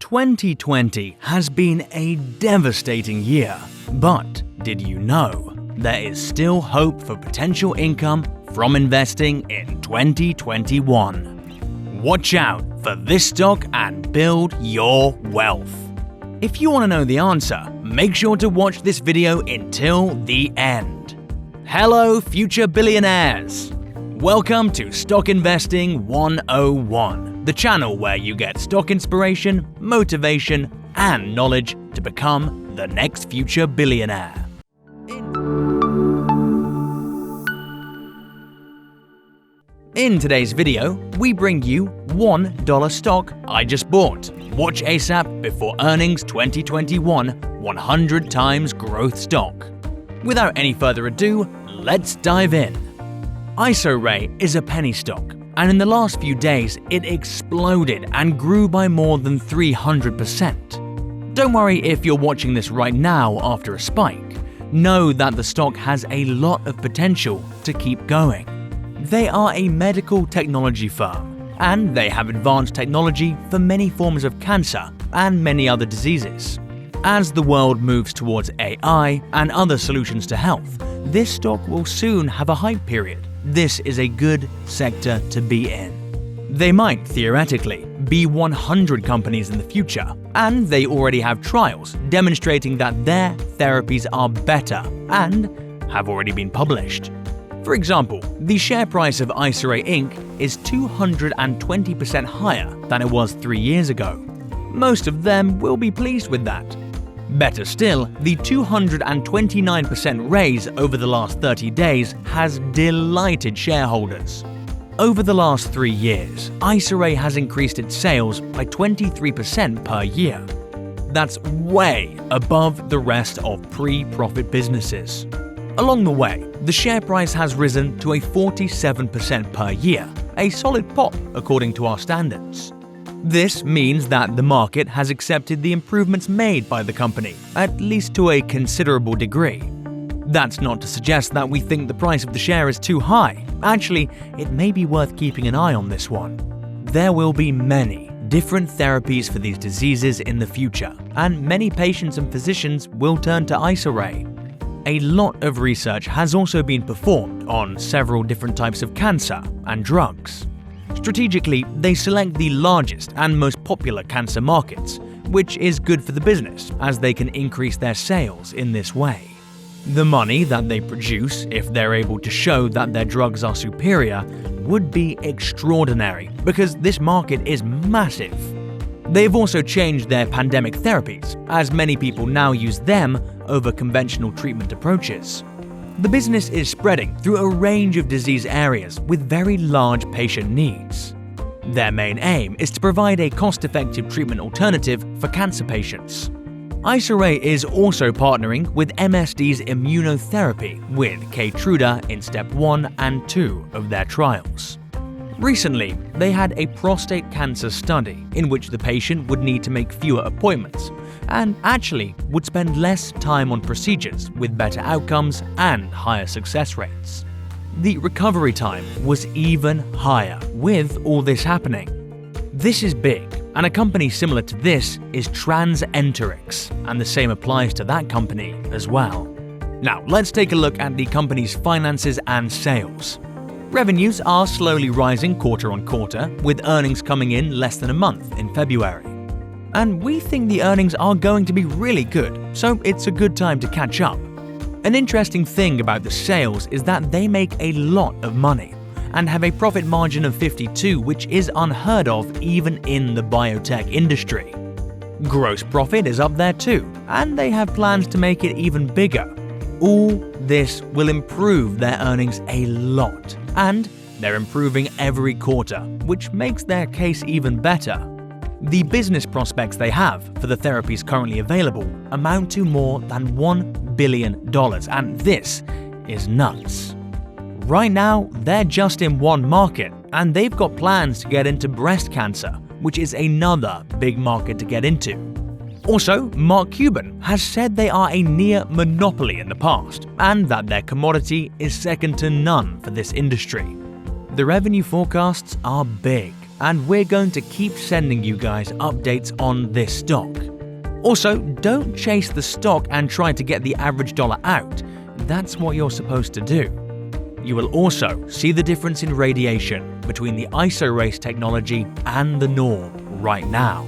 2020 has been a devastating year, but did you know there is still hope for potential income from investing in 2021? Watch out for this stock and build your wealth. If you want to know the answer, make sure to watch this video until the end. Hello, future billionaires! Welcome to Stock Investing 101, the channel where you get stock inspiration, motivation, and knowledge to become the next future billionaire. In today's video, we bring you $1 stock I just bought. Watch ASAP before earnings 2021 100 times growth stock. Without any further ado, let's dive in. Isoray is a penny stock, and in the last few days it exploded and grew by more than 300%. Don't worry if you're watching this right now after a spike. Know that the stock has a lot of potential to keep going. They are a medical technology firm, and they have advanced technology for many forms of cancer and many other diseases. As the world moves towards AI and other solutions to health, this stock will soon have a hype period. This is a good sector to be in. They might, theoretically, be 100 companies in the future, and they already have trials demonstrating that their therapies are better and have already been published. For example, the share price of Isoray Inc. is 220% higher than it was 3 years ago. Most of them will be pleased with that. Better still, the 229% raise over the last 30 days has delighted shareholders. Over the last 3 years, Isoray has increased its sales by 23% per year. That's way above the rest of pre-profit businesses. Along the way, the share price has risen to a 47% per year, a solid pop according to our standards. This means that the market has accepted the improvements made by the company, at least to a considerable degree. That's not to suggest that we think the price of the share is too high. Actually, it may be worth keeping an eye on this one. There will be many different therapies for these diseases in the future, and many patients and physicians will turn to Isoray. A lot of research has also been performed on several different types of cancer and drugs. Strategically, they select the largest and most popular cancer markets, which is good for the business as they can increase their sales in this way. The money that they produce, if they're able to show that their drugs are superior, would be extraordinary because this market is massive. They've also changed their pandemic therapies, as many people now use them over conventional treatment approaches. The business is spreading through a range of disease areas with very large patient needs. Their main aim is to provide a cost-effective treatment alternative for cancer patients. Isoray is also partnering with MSD's immunotherapy with Keytruda in step 1 and 2 of their trials. Recently, they had a prostate cancer study in which the patient would need to make fewer appointments and actually would spend less time on procedures with better outcomes and higher success rates. The recovery time was even higher with all this happening. This is big, and a company similar to this is TransEnterix, and the same applies to that company as well. Now, let's take a look at the company's finances and sales. Revenues are slowly rising quarter on quarter, with earnings coming in less than a month in February. And we think the earnings are going to be really good, so it's a good time to catch up. An interesting thing about the sales is that they make a lot of money and have a profit margin of 52%, which is unheard of even in the biotech industry. Gross profit is up there too, and they have plans to make it even bigger. All this will improve their earnings a lot, and they're improving every quarter, which makes their case even better. The business prospects they have for the therapies currently available amount to more than $1 billion, and this is nuts. Right now, they're just in one market, and they've got plans to get into breast cancer, which is another big market to get into. Also, Mark Cuban has said they are a near monopoly in the past, and that their commodity is second to none for this industry. The revenue forecasts are big, and we're going to keep sending you guys updates on this stock. Also, don't chase the stock and try to get the average dollar out. That's what you're supposed to do. You will also see the difference in radiation between the Isoray technology and the norm right now.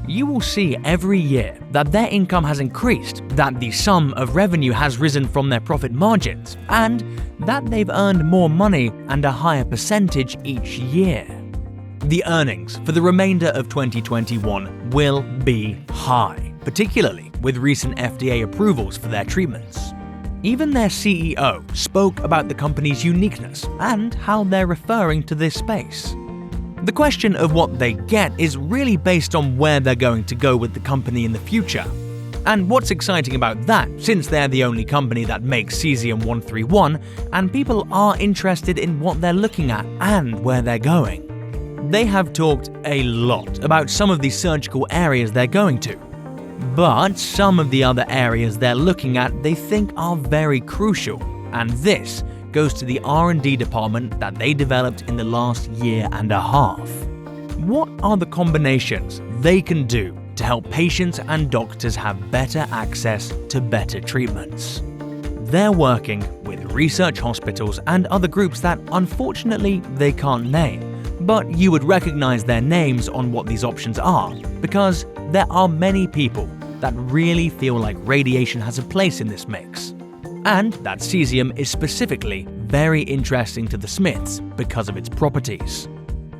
You will see every year that their income has increased, that the sum of revenue has risen from their profit margins, and that they've earned more money and a higher percentage each year. The earnings for the remainder of 2021 will be high, particularly with recent FDA approvals for their treatments. Even their CEO spoke about the company's uniqueness and how they're referring to this space. The question of what they get is really based on where they're going to go with the company in the future. And what's exciting about that, since they're the only company that makes cesium-131, and people are interested in what they're looking at and where they're going. They have talked a lot about some of the surgical areas they're going to. But some of the other areas they're looking at they think are very crucial, and this goes to the R&D department that they developed in the last year and a half. What are the combinations they can do to help patients and doctors have better access to better treatments? They're working with research hospitals and other groups that unfortunately they can't name, but you would recognize their names on what these options are, because there are many people that really feel like radiation has a place in this mix, and that cesium is specifically very interesting to the Smiths because of its properties.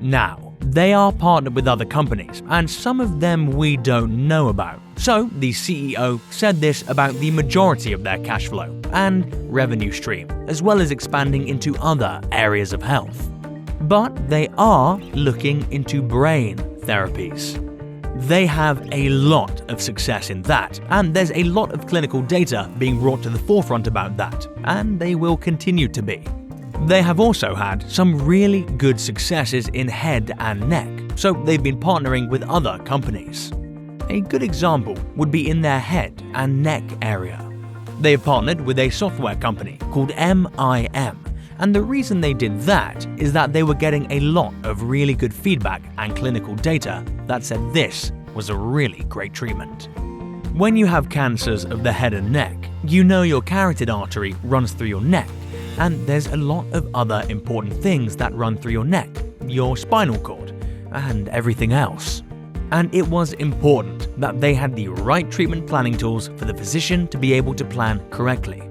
Now, they are partnered with other companies, and some of them we don't know about. So, the CEO said this about the majority of their cash flow and revenue stream, as well as expanding into other areas of health. But they are looking into brain therapies. They have a lot of success in that, and there's a lot of clinical data being brought to the forefront about that, and they will continue to be. They have also had some really good successes in head and neck, so they've been partnering with other companies. A good example would be in their head and neck area. They have partnered with a software company called MIM, and the reason they did that is that they were getting a lot of really good feedback and clinical data that said this was a really great treatment. When you have cancers of the head and neck, you know your carotid artery runs through your neck, and there's a lot of other important things that run through your neck, your spinal cord, and everything else. And it was important that they had the right treatment planning tools for the physician to be able to plan correctly.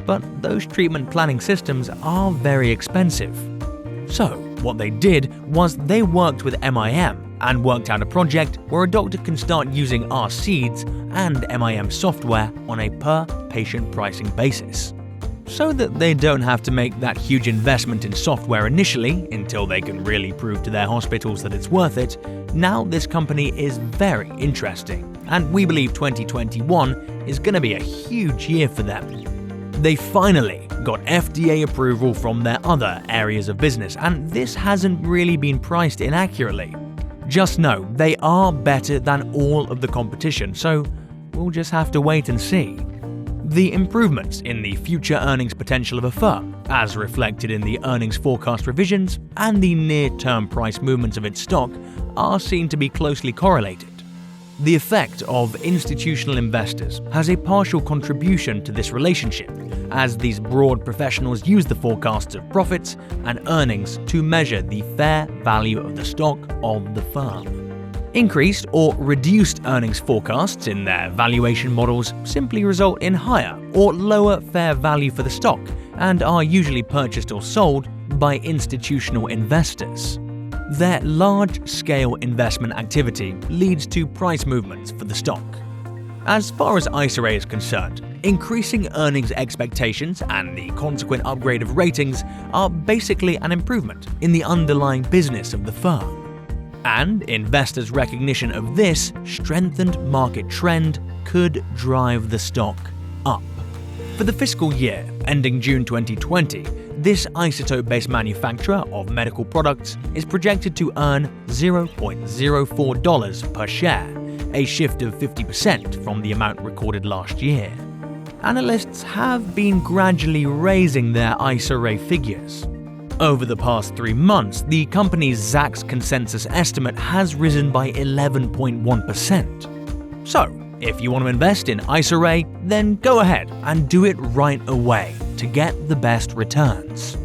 But those treatment planning systems are very expensive. So what they did was they worked with MIM and worked out a project where a doctor can start using our seeds and MIM software on a per-patient pricing basis. So that they don't have to make that huge investment in software initially until they can really prove to their hospitals that it's worth it, now this company is very interesting, and we believe 2021 is going to be a huge year for them. They finally got FDA approval from their other areas of business, and this hasn't really been priced inaccurately. Just know they are better than all of the competition, so we'll just have to wait and see. The improvements in the future earnings potential of a firm, as reflected in the earnings forecast revisions and the near-term price movements of its stock, are seen to be closely correlated. The effect of institutional investors has a partial contribution to this relationship, as these broad professionals use the forecasts of profits and earnings to measure the fair value of the stock of the firm. Increased or reduced earnings forecasts in their valuation models simply result in higher or lower fair value for the stock and are usually purchased or sold by institutional investors. Their large-scale investment activity leads to price movements for the stock. As far as Isoray is concerned, increasing earnings expectations and the consequent upgrade of ratings are basically an improvement in the underlying business of the firm. And investors' recognition of this strengthened market trend could drive the stock up. For the fiscal year ending June 2020, this isotope-based manufacturer of medical products is projected to earn $0.04 per share, a shift of 50% from the amount recorded last year. Analysts have been gradually raising their Isoray figures. Over the past 3 months, the company's Zacks consensus estimate has risen by 11.1%. So, if you want to invest in Isoray, then go ahead and do it right away to get the best returns.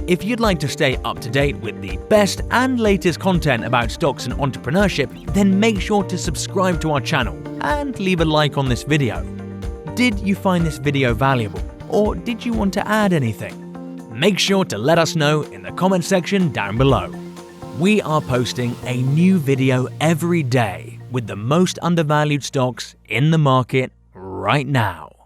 If you'd like to stay up to date with the best and latest content about stocks and entrepreneurship, then make sure to subscribe to our channel and leave a like on this video. Did you find this video valuable, or did you want to add anything? Make sure to let us know in the comment section down below. We are posting a new video every day with the most undervalued stocks in the market right now.